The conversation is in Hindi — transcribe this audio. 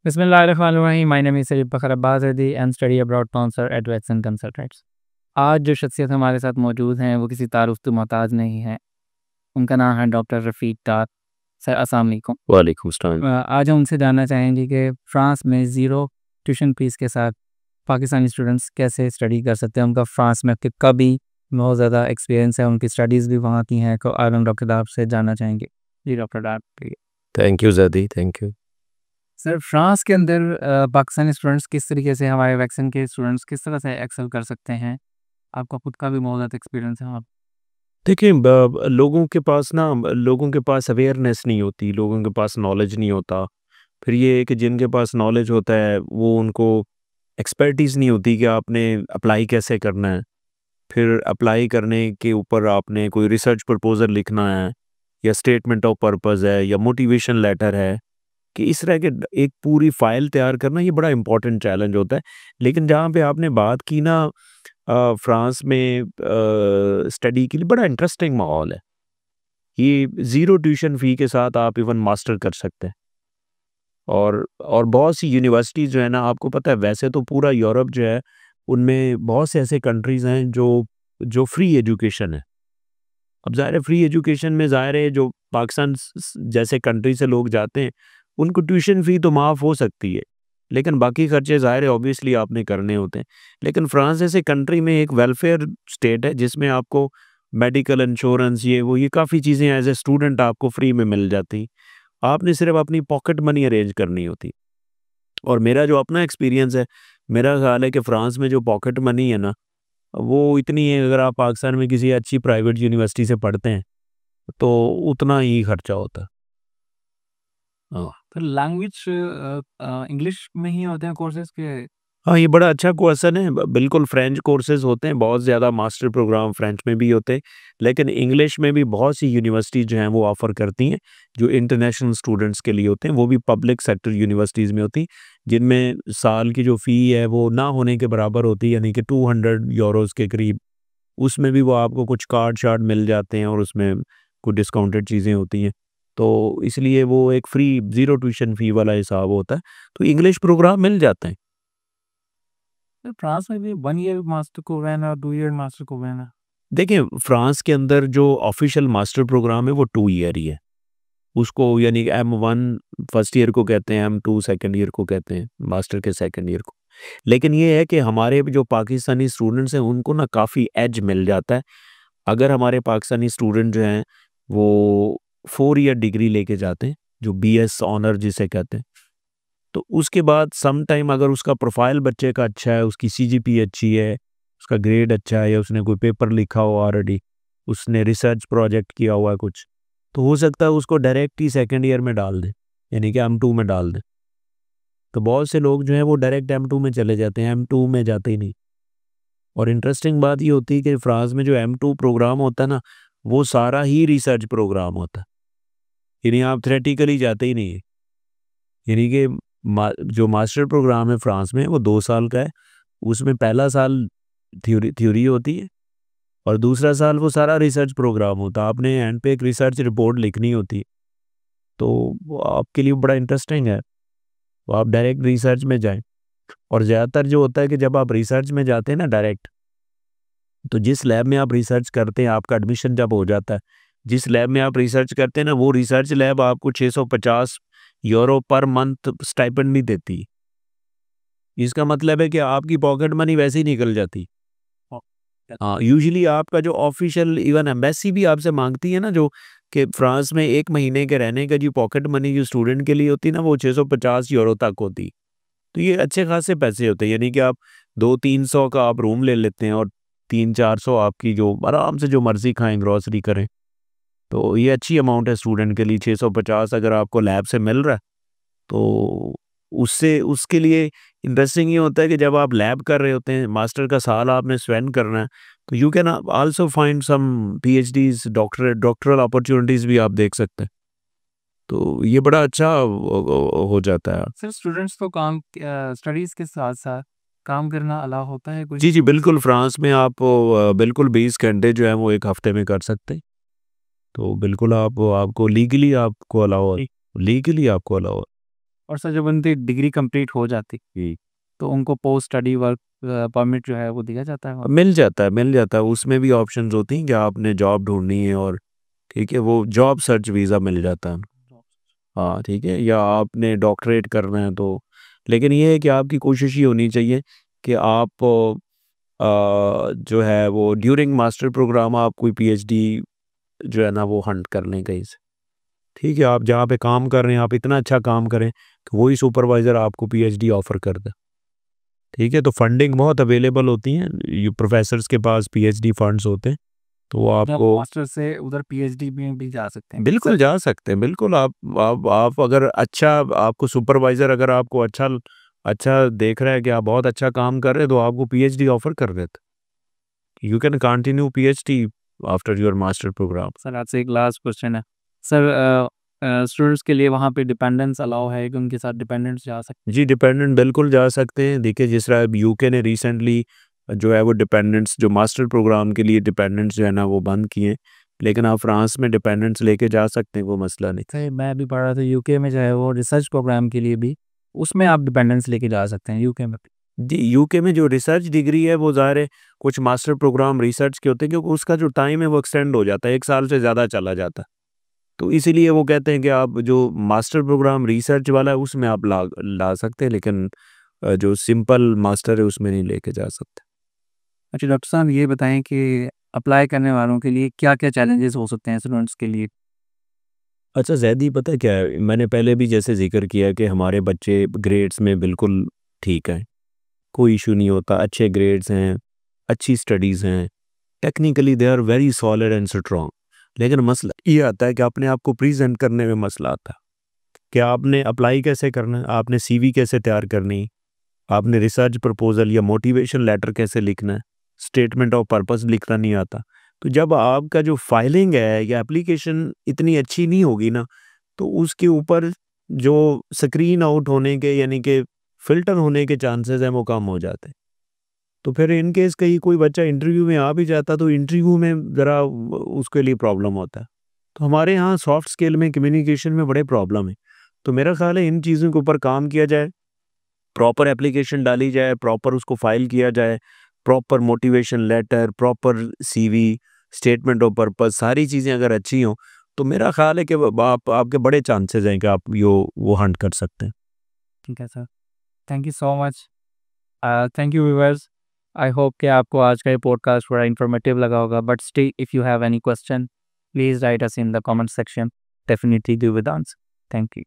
बिस्मिल्लाहिर्रहमानिर्रहीम। My name is Syed Fakhar Abbas Zaidi and study abroad sponsor at Vaxon consultants. आज जो शख्सियत हमारे साथ मौजूद हैं वो किसी तारुफ़ तो मोहताज नहीं है। उनका नाम है डॉक्टर रफ़ीक डार। सर अस्सलाम वालेकुम। वालेकुम अस्सलाम। आज हम उनसे जानना चाहेंगे कि फ़्रांस में ज़ीरो ट्यूशन फ़ीस के साथ पाकिस्तानी स्टूडेंट्स कैसे स्टडी कर सकते हैं। उनका फ़्रांस में कभी बहुत ज़्यादा एक्सपीरियंस है, उनकी स्टडीज़ भी वहाँ की हैं। तो आज हम डॉक्टर डार से जानना चाहेंगे। जी doctor Dar please. Thank you Zaidi, thank you. Sir France के अंदर पाकिस्तानी स्टूडेंट्स किस तरीके से हमारे वैक्सन के स्टूडेंट्स किस तरह से एक्सेल कर सकते हैं? आपका खुद का भी बहुत ज़्यादा एक्सपीरियंस है वहाँ। देखिए लोगों के पास अवेयरनेस नहीं होती, लोगों के पास नॉलेज नहीं होता। फिर ये है कि जिनके पास नॉलेज होता है वो उनको एक्सपर्टीज़ नहीं होती कि आपने अप्लाई कैसे करना है। फिर अप्लाई करने के ऊपर आपने कोई रिसर्च प्रपोज़ल लिखना है या स्टेटमेंट ऑफ पर्पज़ है या मोटिवेशन लेटर है, कि इस तरह के एक पूरी फ़ाइल तैयार करना ये बड़ा इम्पोर्टेंट चैलेंज होता है। लेकिन जहाँ पे आपने बात की ना फ्रांस में स्टडी के लिए बड़ा इंटरेस्टिंग माहौल है। ये ज़ीरो ट्यूशन फ़ी के साथ आप इवन मास्टर कर सकते हैं। और बहुत सी यूनिवर्सिटीज़ जो है ना, आपको पता है वैसे तो पूरा यूरोप जो है उनमें बहुत से ऐसे कंट्रीज़ हैं जो जो फ्री एजुकेशन है। अब ज़ाहिर है फ्री एजुकेशन में ज़ाहिर है जो पाकिस्तान जैसे कंट्री से लोग जाते हैं उनको ट्यूशन फ़ी तो माफ़ हो सकती है, लेकिन बाकी खर्चे ज़ाहिर है ऑब्वियसली आपने करने होते हैं। लेकिन फ्रांस जैसे कंट्री में एक वेलफेयर स्टेट है जिसमें आपको मेडिकल इंश्योरेंस ये काफ़ी चीज़ें एज ए स्टूडेंट आपको फ्री में मिल जाती। आपने सिर्फ अपनी पॉकेट मनी अरेंज करनी होती। और मेरा जो अपना एक्सपीरियंस है, मेरा ख्याल है कि फ्रांस में जो पॉकेट मनी है ना, वो इतनी है अगर आप पाकिस्तान में किसी अच्छी प्राइवेट यूनिवर्सिटी से पढ़ते हैं तो उतना ही खर्चा होता है। हाँ। तो लैंग्वेज इंग्लिश में ही होते हैं कोर्सेज़ के? हाँ, ये बड़ा अच्छा क्वेश्चन है। बिल्कुल फ्रेंच कोर्सेज़ होते हैं, बहुत ज़्यादा मास्टर प्रोग्राम फ्रेंच में भी होते हैं, लेकिन इंग्लिश में भी बहुत सी यूनिवर्सिटी जो हैं वो ऑफ़र करती हैं, जो इंटरनेशनल स्टूडेंट्स के लिए होते हैं, वो भी पब्लिक सेक्टर यूनिवर्सिटीज़ में होती, जिनमें साल की जो फ़ी है वो ना होने के बराबर होती है, यानी कि 200 यूरोज़ के करीब। उसमें भी वो आपको कुछ कार्ड-शार्ड मिल जाते हैं और उसमें कुछ डिस्काउंटेड चीज़ें होती हैं। तो इसलिए वो एक फ्री ज़ीरो ट्यूशन फ़ी वाला हिसाब होता है, तो इंग्लिश प्रोग्राम मिल जाते हैं। सर फ्रांस में भी 1 ईयर मास्टर कोर्स है और 2 ईयर मास्टर कोर्स है। देखिए, फ्रांस के अंदर जो ऑफ़िशियल मास्टर प्रोग्राम है वो 2 ईयर ही है। उसको यानी M1 फर्स्ट ईयर को कहते हैं, M2 सेकंड ईयर को कहते हैं, मास्टर के सेकंड ईयर को। लेकिन ये है कि हमारे जो पाकिस्तानी स्टूडेंट्स हैं उनको ना काफ़ी एज मिल जाता है। अगर हमारे पाकिस्तानी स्टूडेंट जो हैं वो 4 ईयर डिग्री लेके जाते हैं, जो BS ऑनर जिसे कहते हैं। तो उसके बाद सम टाइम अगर उसका प्रोफ़ाइल बच्चे का अच्छा है, उसकी CGPA अच्छी है, उसका ग्रेड अच्छा है या उसने कोई पेपर लिखा हो ऑलरेडी, उसने रिसर्च प्रोजेक्ट किया हुआ है कुछ, तो हो सकता है उसको डायरेक्ट ही सेकंड ईयर में डाल दें, यानी कि M2 में डाल दें। तो बहुत से लोग जो हैं वो डायरेक्ट M2 में चले जाते हैं, M2 में जाते ही नहीं। और इंटरेस्टिंग बात ये होती है कि फ्रांस में जो M2 प्रोग्राम होता है ना, वो सारा ही रिसर्च प्रोग्राम होता है। यानी आप थ्योरेटिकली जाते ही नहीं है। यानी कि जो मास्टर प्रोग्राम है फ्रांस में वो 2 साल का है। उसमें पहला साल थ्योरी थ्योरी होती है और दूसरा साल वो सारा रिसर्च प्रोग्राम होता है। आपने एंड पे एक रिसर्च रिपोर्ट लिखनी होती है। तो वो आपके लिए बड़ा इंटरेस्टिंग है। तो आप डायरेक्ट रिसर्च में जाएँ। और ज़्यादातर जो होता है कि जब आप रिसर्च में जाते हैं ना डायरेक्ट, तो जिस लैब में आप रिसर्च करते हैं, आपका एडमिशन जब हो जाता है, जिस लैब में आप रिसर्च करते हैं ना, वो रिसर्च लैब आपको 650 यूरो पर मंथ स्टाइपेंड भी देती है। इसका मतलब है कि आपकी पॉकेट मनी वैसे ही निकल जाती। हाँ, यूजुअली आपका जो ऑफ़िशियल इवन एम्बेसी भी आपसे माँगती है ना, जो कि फ्रांस में 1 महीने के रहने का जो पॉकेट मनी जो स्टूडेंट के लिए होती है ना, वो 650 यूरो तक होती। तो ये अच्छे खासे पैसे होते हैं, यानी कि आप 200-300 का आप रूम ले लेते हैं और 300-400 आपकी जो आराम से जो मर्ज़ी खाएँ, ग्रोसरी करें। तो ये अच्छी अमाउंट है स्टूडेंट के लिए। 650 अगर आपको लैब से मिल रहा है, तो उससे उसके लिए इंटरेस्टिंग ये होता है कि जब आप लैब कर रहे होते हैं, मास्टर का साल आपने स्पेंड करना है, तो you can also find some PhDs, doctoral opportunities भी आप देख सकते हैं। तो ये बड़ा अच्छा हो जाता है। सर स्टूडेंट्स को काम स्टडीज़ के साथ-साथ काम करना अलाउ होता है कुछ? जी, जी, बिल्कुल फ्रांस में आप बिल्कुल 20 घंटे जो है वो 1 हफ्ते में कर सकते हैं। तो बिल्कुल आपको लीगली आपको अलाउ है। लीगली आपको अलाउ है। और सर जब उनकी डिग्री कंप्लीट हो जाती जी। तो उनको पोस्ट स्टडी वर्क परमिट जो है वो दिया जाता है वहाँ? मिल जाता है, उसमें भी ऑप्शंस होती हैं कि आपने जॉब ढूँढनी है और ठीक है, वो जॉब सर्च वीज़ा मिल जाता है। हाँ, ठीक है, या आपने डॉक्टरेट करना है तो लेकिन ये है कि आपकी कोशिश ये होनी चाहिए कि आप जो है वो ड्यूरिंग मास्टर प्रोग्राम आप कोई पीएचडी जो है ना वो हंट कर लें कहीं से। ठीक है, आप जहाँ पे काम कर रहे हैं, आप इतना अच्छा काम करें कि वही सुपरवाइज़र आपको पीएचडी ऑफ़र कर दे। ठीक है, तो फंडिंग बहुत अवेलेबल होती हैं, ये प्रोफ़ेसर्स के पास पीएचडी फंड्स होते हैं, तो वो मतलब आपको मास्टर से उधर पीएचडी में भी जा सकते हैं बिल्कुल जा सकते हैं, बिल्कुल आप अगर अच्छा आपको सुपरवाइज़र अगर आपको अच्छा देख रहा है कि आप बहुत अच्छा काम कर रहे हैं, तो आपको पीएचडी ऑफ़र कर देता है। You can continue PhD after your master program. Sir आपसे एक लास्ट क्वेश्चन है सर, स्टूडेंट्स के लिए वहाँ पे डिपेंडेंस अलाउ है कि उनके साथ डिपेंडेंट्स जा सकते जी, डिपेंडेंट बिल्कुल जा सकते हैं। देखिए, जिस तरह अब यूके ने रिसेंटली जो है वो डिपेंडेंट्स जो मास्टर प्रोग्राम के लिए डिपेंडेंट्स जो है ना वो बंद किए, लेकिन आप फ्रांस में डिपेंडेंट्स लेके जा सकते हैं, वो मसला नहीं। हैं? मैं भी पढ़ रहा था यूके में जो है वो रिसर्च प्रोग्राम के लिए भी उसमें आप डिपेंडेंस लेके जा सकते हैं यूके में भी। जी, यूके में जो रिसर्च डिग्री है वो ज़ाहिर है कुछ मास्टर प्रोग्राम रिसर्च के होते हैं क्योंकि उसका जो टाइम है वो एक्सटेंड हो जाता है, 1 साल से ज़्यादा चला जाता है। तो इसीलिए वो कहते हैं कि आप जो मास्टर प्रोग्राम रिसर्च वाला है उसमें आप ला सकते हैं, लेकिन जो सिंपल मास्टर है उसमें नहीं लेके जा सकते। अच्छा डॉक्टर साहब ये बताएं कि अप्लाई करने वालों के लिए क्या-क्या चैलेंजेस हो सकते हैं स्टूडेंट्स के लिए? अच्छा ज़ैदी पता है क्या है? मैंने पहले भी जैसे ज़िक्र किया कि हमारे बच्चे ग्रेड्स में बिल्कुल ठीक हैं, कोई इशू नहीं होता, अच्छे ग्रेड्स हैं, अच्छी स्टडीज़ हैं, technically they are very solid and strong. लेकिन मसला ये आता है कि अपने आप को प्रेज़ेंट करने में मसला आता है, कि आपने अप्लाई कैसे करना है, आपने सीवी कैसे तैयार करनी है, आपने रिसर्च प्रपोज़ल या मोटिवेशन लेटर कैसे लिखना है, स्टेटमेंट ऑफ पर्पस लिखना नहीं आता। तो जब आपका जो फाइलिंग है या एप्लीकेशन इतनी अच्छी नहीं होगी ना, तो उसके ऊपर जो स्क्रीन आउट होने के यानी कि फ़िल्टर होने के चांसेस हैं वो कम हो जाते हैं। तो फिर इन केस कहीं कोई बच्चा इंटरव्यू में आ भी जाता तो इंटरव्यू में ज़रा उसके लिए प्रॉब्लम होता है। तो हमारे यहाँ सॉफ्ट स्किल में कम्युनिकेशन में बड़े प्रॉब्लम है। तो मेरा ख़्याल है इन चीज़ों के ऊपर काम किया जाए, प्रॉपर एप्लीकेशन डाली जाए, प्रॉपर उसको फाइल किया जाए, proper motivation letter, proper CV, statement of purpose सारी चीज़ें अगर अच्छी हों, तो मेरा ख़्याल है कि आप आपके बड़े चांसेस हैं कि आप वो हंट कर सकते हैं। ठीक है sir. Thank you so much. Thank you viewers. I hope कि आपको आज का ये पॉडकास्ट बड़ा इन्फॉर्मेटिव लगा होगा but still if you have any question please write us in the comment section. Definitely give with answer. Thank you.